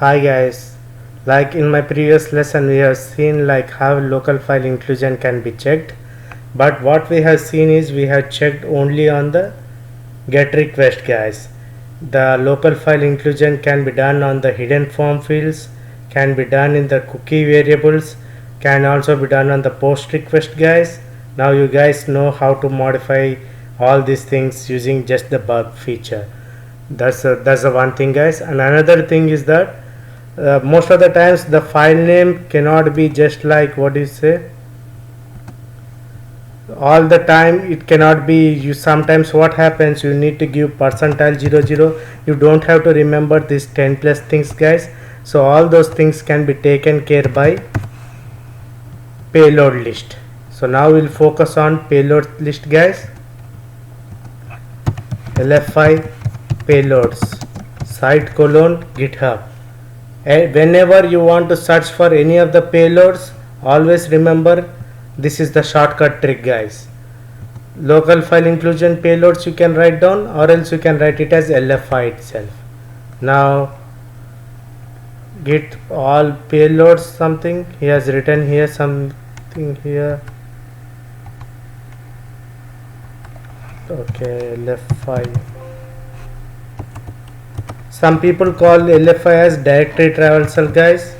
Hi guys, like in my previous lesson we have seen like how local file inclusion can be checked, but what we have seen is we have checked only on the get request guys. The local file inclusion can be done on the hidden form fields, can be done in the cookie variables, can also be done on the post request guys. Now you guys know how to modify all these things using just the bug feature. That's the one thing guys, and another thing is that most of the times the file name cannot be just like what do you say all the time. It cannot be you. Sometimes what happens, you need to give %00. You don't have to remember these 10 plus things guys, so all those things can be taken care by payload list. So now we'll focus on payload list guys. LFI payloads site colon github. Whenever you want to search for any of the payloads, always remember this is the shortcut trick guys. Local file inclusion payloads you can write down, or else you can write it as LFI itself. Now git all payloads something he has written here, something here. Okay, LFI. Some people call LFI as directory traversal guys,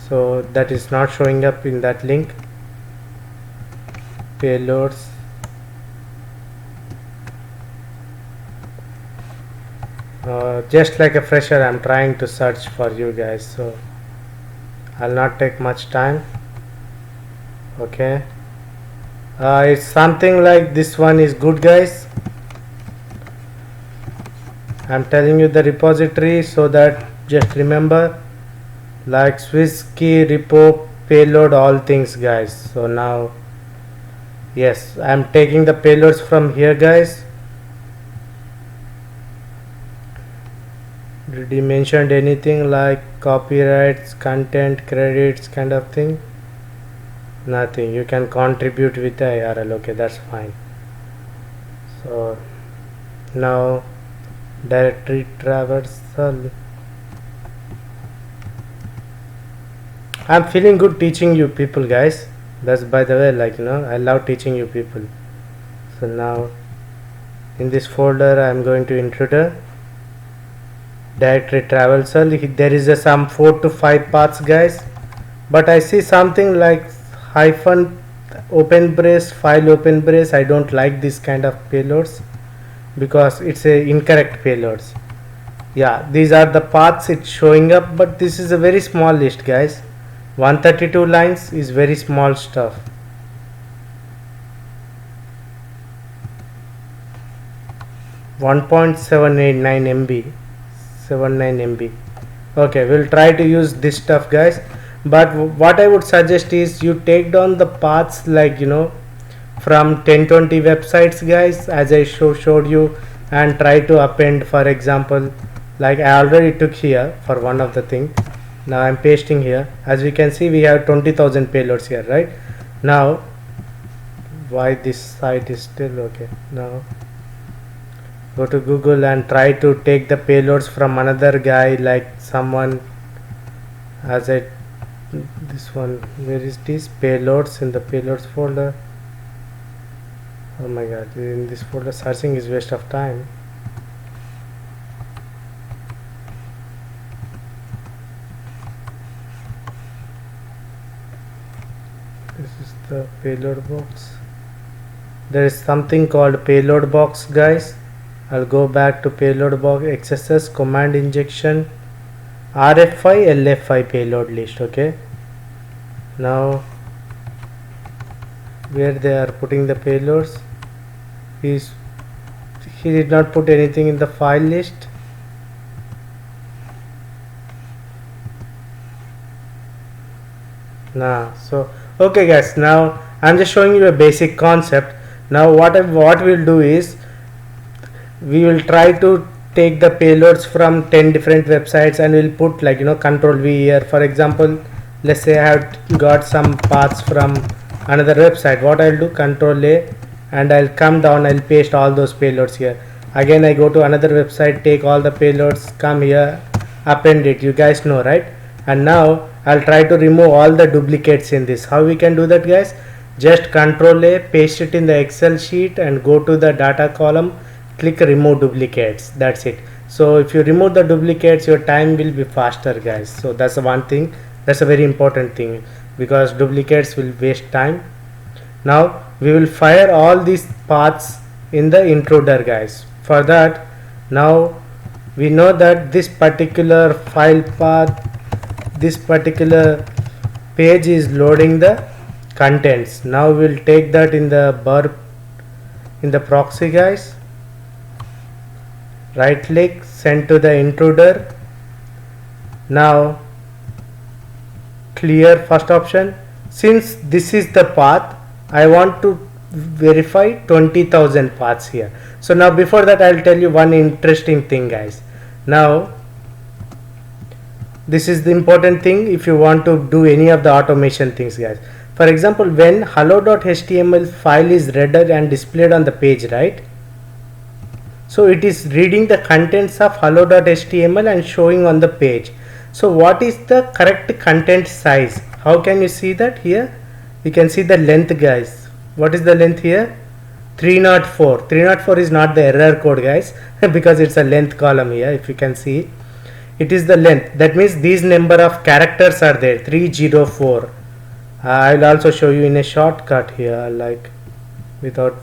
so that is not showing up in that link. Payloads, just like a fresher I'm trying to search for you guys, so I'll not take much time. Okay, it's something like this one is good guys. I'm telling you the repository so that just remember, like Swiss key repo payload all things guys. So now yes, I'm taking the payloads from here guys. Did he mentioned anything like copyrights, content, credits kind of thing? Nothing. You can contribute with the URL. Okay, that's fine. So now directory traversal. I'm feeling good teaching you people guys. That's by the way, like I love teaching you people. So now in this folder I'm going to intruder directory traversal. There is some 4 to 5 paths guys, but I see something like hyphen open brace file open brace. I don't like this kind of payloads because it's a incorrect payloads. Yeah, these are the paths it's showing up, but this is a very small list guys. 132 lines is very small stuff. .789 MB. Okay, we'll try to use this stuff guys, but what I would suggest is you take down the paths like from 1020 websites guys, as I showed you, and try to append. For example, like I already took here for one of the thing. Now I'm pasting here. As we can see, we have 20,000 payloads here, right? Now why this site is still okay? Now go to Google and try to take the payloads from another guy, like someone as this one. Where is this payloads? In the payloads folder. Oh my god, in this folder searching is waste of time. This is the payload box. There is something called payload box guys. I'll go back to payload box XSS command injection RFI LFI payload list. Okay, now where they are putting the payloads, he did not put anything in the file list. Nah, so okay guys, now I'm just showing you a basic concept. Now what we'll do is we will try to take the payloads from 10 different websites, and we'll put like control V here. For example, let's say I have got some paths from another website. What I'll do, control A, and I'll come down, I'll paste all those payloads here. Again I go to another website, take all the payloads, come here, append it, you guys know, right? And now I'll try to remove all the duplicates in this. How we can do that, guys? Just Control A, paste it in the Excel sheet and go to the data column, click remove duplicates. That's it. So if you remove the duplicates, your time will be faster, guys. So that's the one thing, that's a very important thing, because duplicates will waste time. Now we will fire all these paths in the intruder, guys. For that, now we know that this particular file path, this particular page is loading the contents. Now we'll take that in the burp, in the proxy, guys. Right click, send to the intruder. Now clear first option. Since this is the path, I want to verify 20,000 paths here. So now before that, I'll tell you one interesting thing, guys. Now this is the important thing if you want to do any of the automation things, guys. For example, when hello.html file is read and displayed on the page, right? So it is reading the contents of hello.html and showing on the page. So what is the correct content size? How can you see that here? You can see the length, guys. What is the length here? 304. 304 is not the error code, guys, because it's a length column here. If you can see, it is the length. That means these number of characters are there, 304. I will also show you in a shortcut here, like without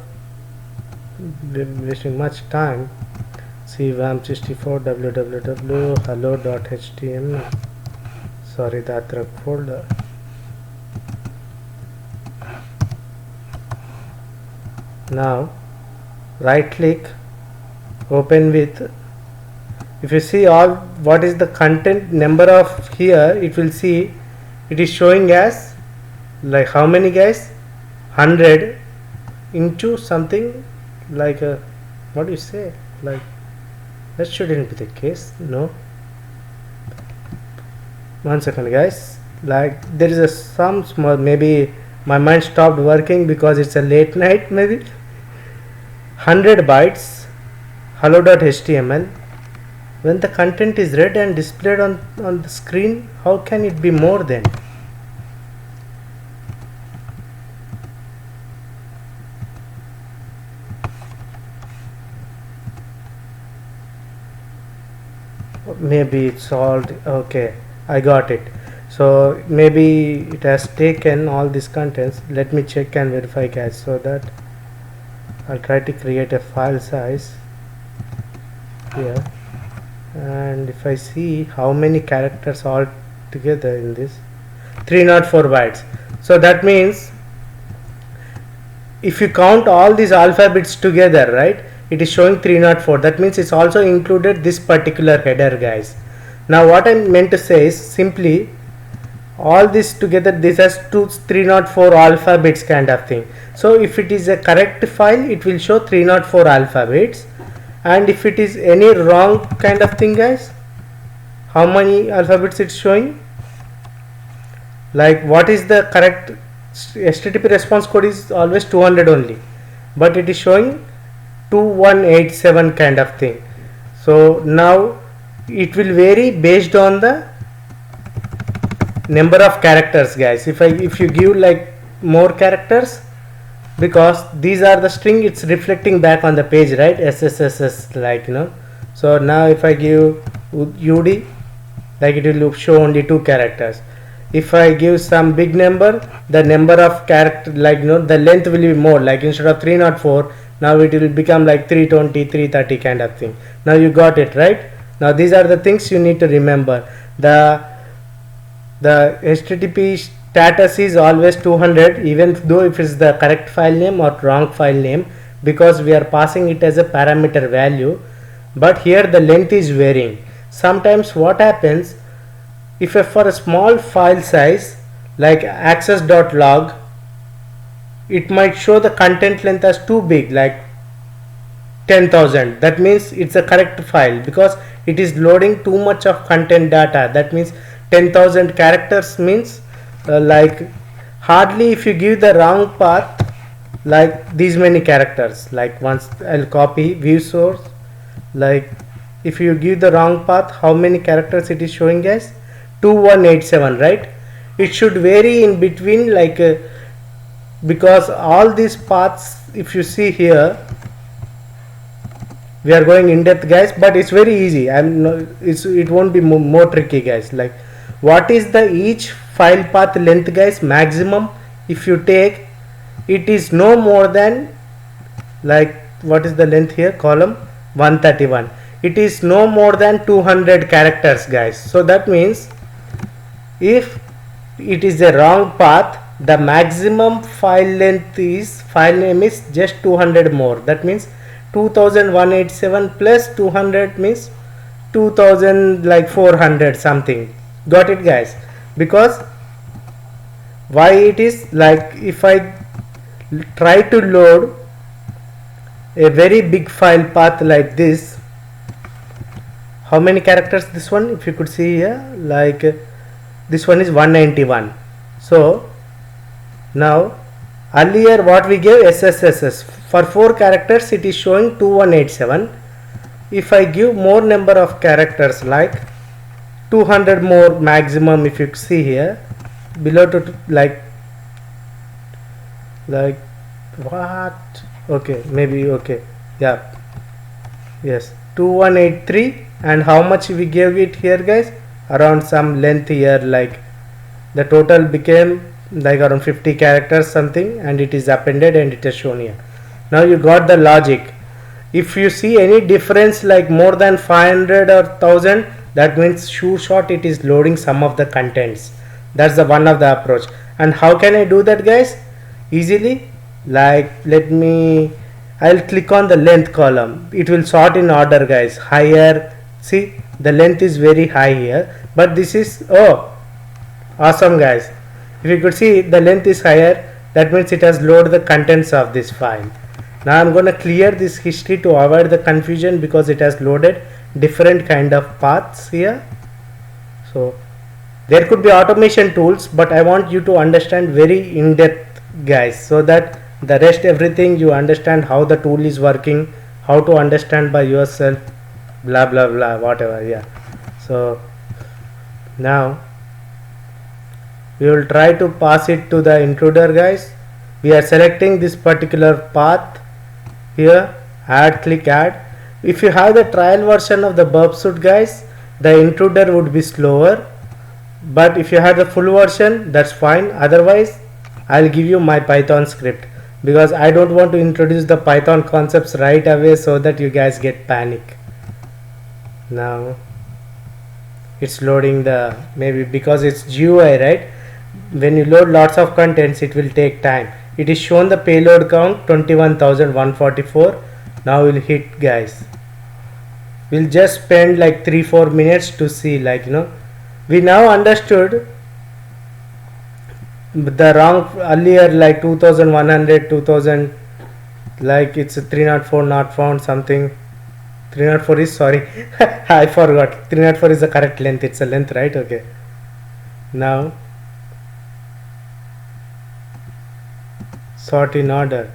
wasting much time. See, vam64 www hello.html. Sorry, that folder. Now right click, open with, if you see all what is the content number of here, it will see it is showing as like how many, guys? 100 into something like a, what do you say, like that shouldn't be the case. No, 1 second, guys. Like there is a some small, maybe my mind stopped working because it's a late night, maybe. 100 bytes hello.html. When the content is read and displayed on the screen, how can it be more than? Maybe it's all okay. I got it. So maybe it has taken all these contents. Let me check and verify, guys, so that I'll try to create a file size here, and if I see how many characters all together in this, 304 bytes. So that means if you count all these alphabets together, right, it is showing 304. That means it's also included this particular header, guys. Now what I meant to say is simply all this together, this has 304 alphabets kind of thing. So if it is a correct file, it will show 304 alphabets, and if it is any wrong kind of thing, guys, how many alphabets it's showing? Like what is the correct HTTP response code is always 200 only, but it is showing 2187 kind of thing. So now it will vary based on the number of characters, guys. If you give like more characters, because these are the string, it's reflecting back on the page, right? SSSS, like, you know. So now if I give UD, like it will show only 2 characters. If I give some big number, the number of character, like, you know, the length will be more, like instead of 304, now it will become like 320, 330 kind of thing. Now you got it, right? Now these are the things you need to remember. The HTTP status is always 200, even though if it's the correct file name or wrong file name, because we are passing it as a parameter value. But here the length is varying. Sometimes what happens, if for a small file size like access.log, it might show the content length as too big, like 10,000. That means it's a correct file because it is loading too much of content data. That means 10,000 characters means like hardly, if you give the wrong path, like these many characters, like once I'll copy view source, like if you give the wrong path, how many characters it is showing, guys? 2187, right? It should vary in between, like because all these paths, if you see here, we are going in depth, guys, but it's very easy. It won't be more tricky, guys. Like, what is the each file path length, guys? Maximum, if you take, it is no more than, like, what is the length here? Column 131. It is no more than 200 characters, guys. So that means if it is a wrong path, the maximum file length is, file name is just 200 more. That means 2187 plus 200 means 2000, like 400 something. Got it, guys? Because why it is, like, if I try to load a very big file path like this, how many characters this one, if you could see here, like this one is 191. So now earlier what we gave, SSSS, for 4 characters it is showing 2187. If I give more number of characters, like 200 more maximum, if you see here below, to like what, okay, maybe, okay, yeah, yes, 2183. And how much we gave it here, guys? Around some length here, like the total became like around 50 characters something, and it is appended and it is shown here. Now you got the logic. If you see any difference, like more than 500 or 1000, that means sure shot it is loading some of the contents. That's the one of the approach. And how can I do that, guys? Easily, like, I'll click on the length column. It will sort in order, guys. Higher, see, the length is very high here, but this is, oh, awesome, guys. If you could see, the length is higher, that means it has loaded the contents of this file. Now I'm going to clear this history to avoid the confusion, because it has loaded different kind of paths here. So there could be automation tools, but I want you to understand very in depth, guys, so that the rest everything you understand how the tool is working, how to understand by yourself, blah blah blah, whatever. Yeah, so now we will try to pass it to the intruder, guys. We are selecting this particular path here, add, click add. If you have the trial version of the burp suite, guys, the intruder would be slower, but if you have the full version, that's fine. Otherwise I'll give you my Python script, because I don't want to introduce the Python concepts right away so that you guys get panic. Now it's loading the, maybe because it's GUI, right? When you load lots of contents, it will take time. It is shown the payload count 21,144. Now we'll hit, guys. We'll just spend like 3-4 minutes to see, like, we now understood the wrong earlier, like 2100, 2000, like it's a 304 not found something. 304 is, sorry, I forgot. 304 is the correct length. It's a length, right? Okay. Now sort in order,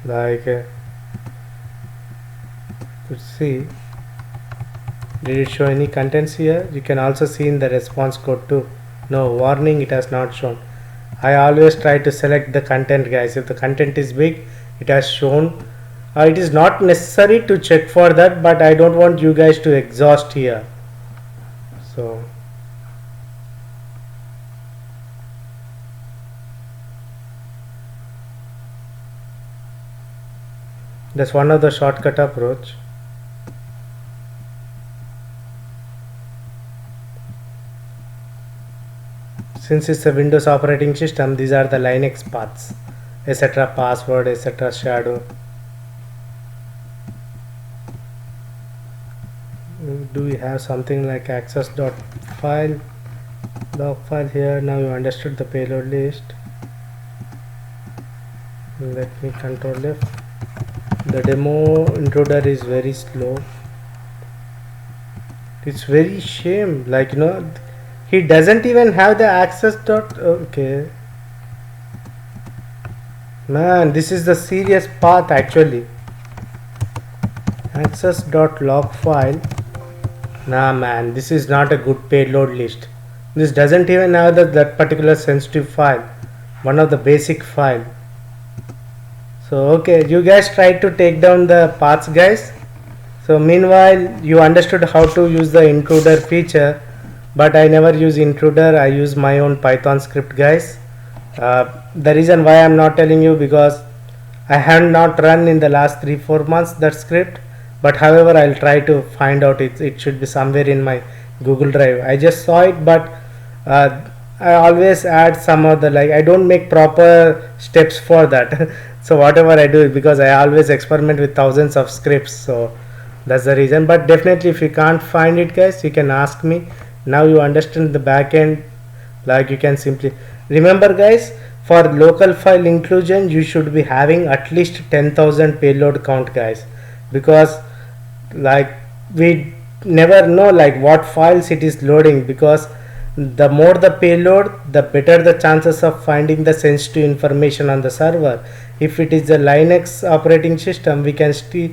like let's see, did it show any contents here? You can also see in the response code too. No, warning, it has not shown. I always try to select the content, guys. If the content is big, it has shown. It is not necessary to check for that, but I don't want you guys to exhaust here. So that's one of the shortcut approach. Since it's a Windows operating system, these are the Linux paths, etc., password, etc., shadow. Do we have something like access.file, log file here? Now you understood the payload list. Let me control F. The demo intruder is very slow. It's very shame, like, he doesn't even have the access dot. Okay, man, this is the serious path actually. access.log file. Nah man, this is not a good payload list. This doesn't even have that particular sensitive file, one of the basic file. So okay, you guys tried to take down the paths guys. So meanwhile you understood how to use the intruder feature, but I never use intruder, I use my own Python script guys. The reason why I'm not telling you, because I have not run in the last 3-4 months that script, but however I'll try to find out it should be somewhere in my Google Drive. I just saw it, but I always add some of the, like, I don't make proper steps for that. So whatever I do, because I always experiment with thousands of scripts, so that's the reason. But definitely if you can't find it guys, you can ask me. Now you understand the backend, like you can simply remember guys, for local file inclusion you should be having at least 10,000 payload count guys, because like we never know like what files it is loading, because the more the payload, the better the chances of finding the sensitive information on the server. If it is a Linux operating system, we can steal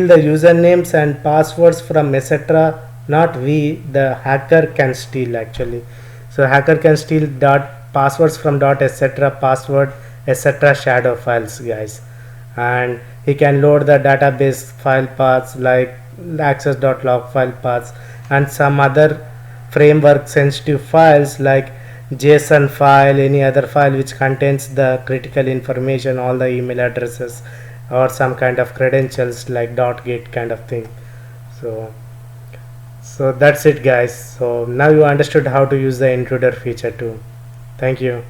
the usernames and passwords from etc. Not we, the hacker can steal actually. So hacker can steal passwords from etc. password etc. shadow files guys, and he can load the database file paths like access.log file paths and some other framework sensitive files like JSON file, any other file which contains the critical information, all the email addresses or some kind of credentials like .get kind of thing. So that's it guys. So now you understood how to use the intruder feature too. Thank you.